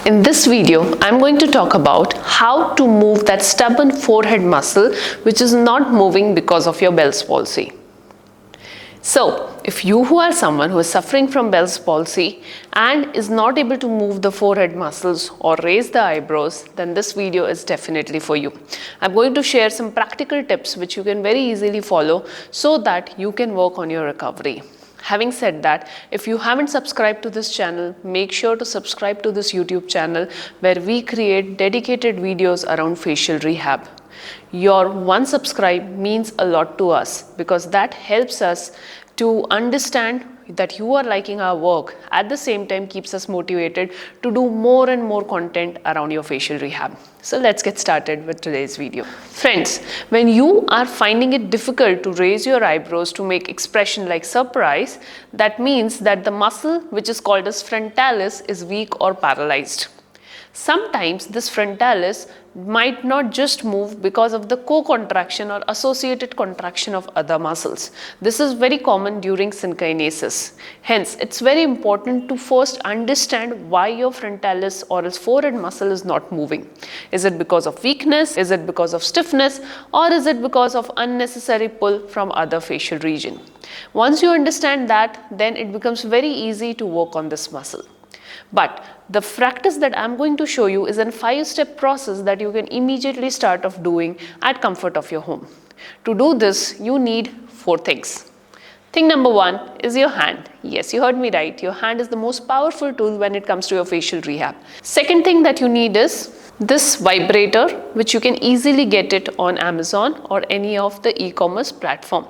In this video, I'm going to talk about how to move that stubborn forehead muscle which is not moving because of your Bell's palsy. So, if you who are someone who is suffering from Bell's palsy and is not able to move the forehead muscles or raise the eyebrows, then this video is definitely for you. I'm going to share some practical tips which you can very easily follow so that you can work on your recovery. Having said that, if you haven't subscribed to this channel, make sure to subscribe to this YouTube channel where we create dedicated videos around facial rehab. Your one subscribe means a lot to us because that helps us to understand that you are liking our work, at the same time keeps us motivated to do more and more content around your facial rehab. So let's get started with today's video. Friends, when you are finding it difficult to raise your eyebrows to make expression like surprise, that means that the muscle which is called as frontalis is weak or paralyzed. Sometimes this frontalis might not just move because of the co-contraction or associated contraction of other muscles. This is very common during synkinesis. Hence, it's very important to first understand why your frontalis or its forehead muscle is not moving. Is it because of weakness? Is it because of stiffness? Or is it because of unnecessary pull from other facial region? Once you understand that, then it becomes very easy to work on this muscle. But the practice that I'm going to show you is a 5-step process that you can immediately start off doing at comfort of your home. To do this, you need 4 things. Thing number 1 is your hand. Yes, you heard me right. Your hand is the most powerful tool when it comes to your facial rehab. Second thing that you need is this vibrator, which you can easily get it on Amazon or any of the e-commerce platform.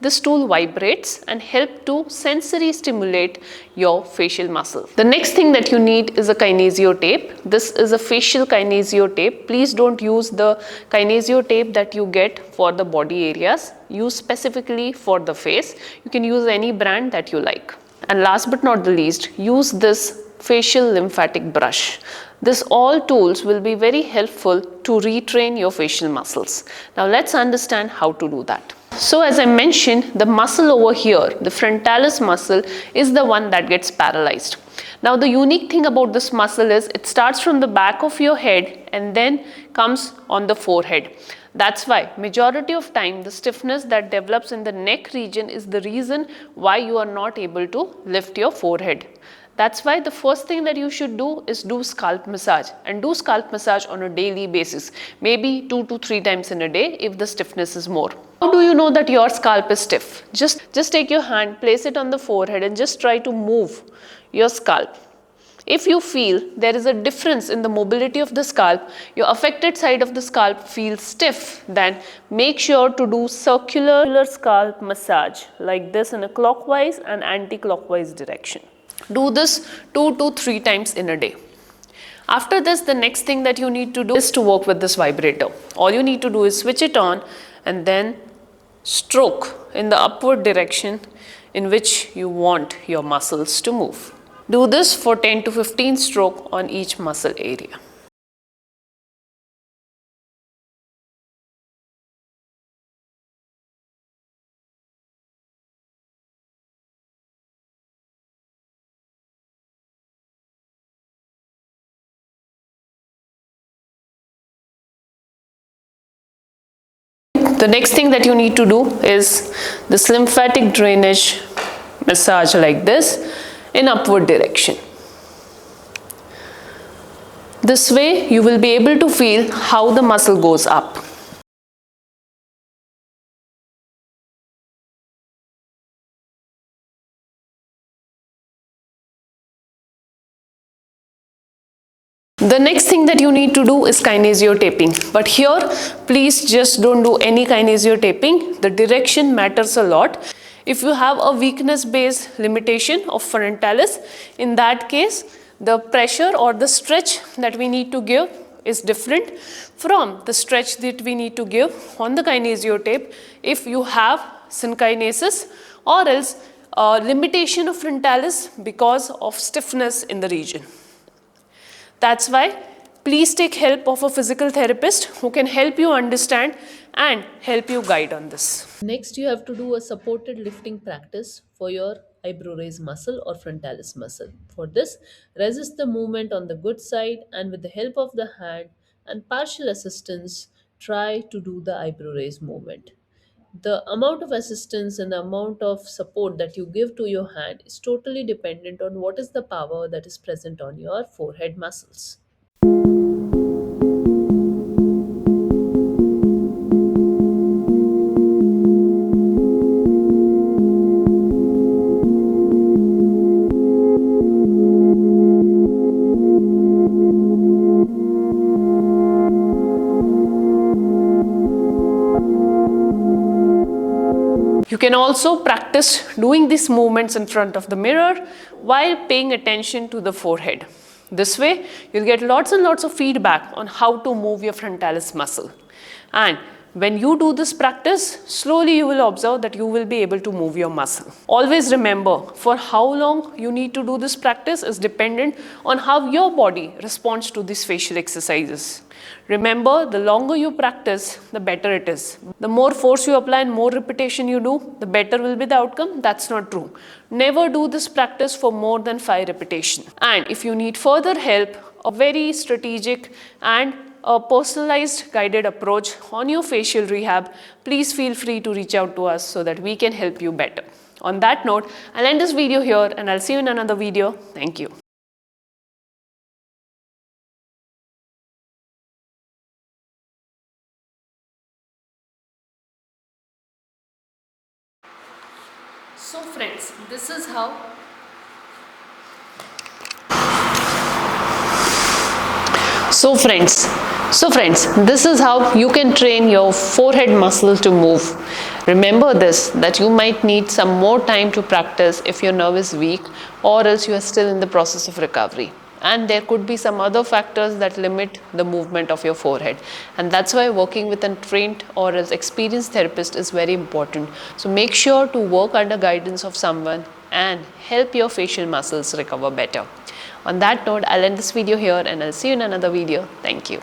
This tool vibrates and help to sensory stimulate your facial muscle. The next thing that you need is a kinesio tape. This is a facial kinesio tape. Please don't use the kinesio tape that you get for the body areas. Use specifically for the face. You can use any brand that you like. And last but not the least, use this facial lymphatic brush. This all tools will be very helpful to retrain your facial muscles. Now let's understand how to do that. So as I mentioned, the muscle over here, the frontalis muscle, is the one that gets paralyzed. Now the unique thing about this muscle is it starts from the back of your head and then comes on the forehead. That's why majority of time the stiffness that develops in the neck region is the reason why you are not able to lift your forehead. That's why the first thing that you should do is do scalp massage, and do scalp massage on a daily basis, maybe 2 to 3 times in a day if the stiffness is more. How do you know that your scalp is stiff? Just take your hand, place it on the forehead and just try to move your scalp. If you feel there is a difference in the mobility of the scalp, your affected side of the scalp feels stiff, then make sure to do circular scalp massage like this in a clockwise and anti-clockwise direction. Do this 2 to 3 times in a day. After this, the next thing that you need to do is to work with this vibrator. All you need to do is switch it on and then stroke in the upward direction in which you want your muscles to move. Do this for 10 to 15 strokes on each muscle area. The next thing that you need to do is this lymphatic drainage massage like this in upward direction. This way you will be able to feel how the muscle goes up. The next thing that you need to do is kinesio taping, but here please just don't do any kinesio taping. The direction matters a lot. If you have a weakness based limitation of frontalis, in that case the pressure or the stretch that we need to give is different from the stretch that we need to give on the kinesio tape if you have synkinesis or else limitation of frontalis because of stiffness in the region. That's why please take help of a physical therapist who can help you understand and help you guide on this. Next, you have to do a supported lifting practice for your eyebrow raise muscle or frontalis muscle. For this, resist the movement on the good side and with the help of the hand and partial assistance, try to do the eyebrow raise movement. The amount of assistance and the amount of support that you give to your hand is totally dependent on what is the power that is present on your forehead muscles. You can also practice doing these movements in front of the mirror while paying attention to the forehead. This way, you'll get lots and lots of feedback on how to move your frontalis muscle. And when you do this practice, slowly you will observe that you will be able to move your muscle. Always remember, for how long you need to do this practice is dependent on how your body responds to these facial exercises. Remember, the longer you practice, the better it is. The more force you apply and more repetition you do, the better will be the outcome. That's not true. Never do this practice for more than 5 repetitions. And if you need further help, a very strategic and a personalized guided approach on your facial rehab, please feel free to reach out to us so that we can help you better. On that note, I'll end this video here and I'll see you in another video. Thank you. So friends, this is how this is how you can train your forehead muscle to move. Remember this, that you might need some more time to practice if your nerve is weak or else you are still in the process of recovery. And there could be some other factors that limit the movement of your forehead. And that's why working with a trained or as experienced therapist is very important. So make sure to work under guidance of someone and help your facial muscles recover better. On that note, I'll end this video here and I'll see you in another video. Thank you.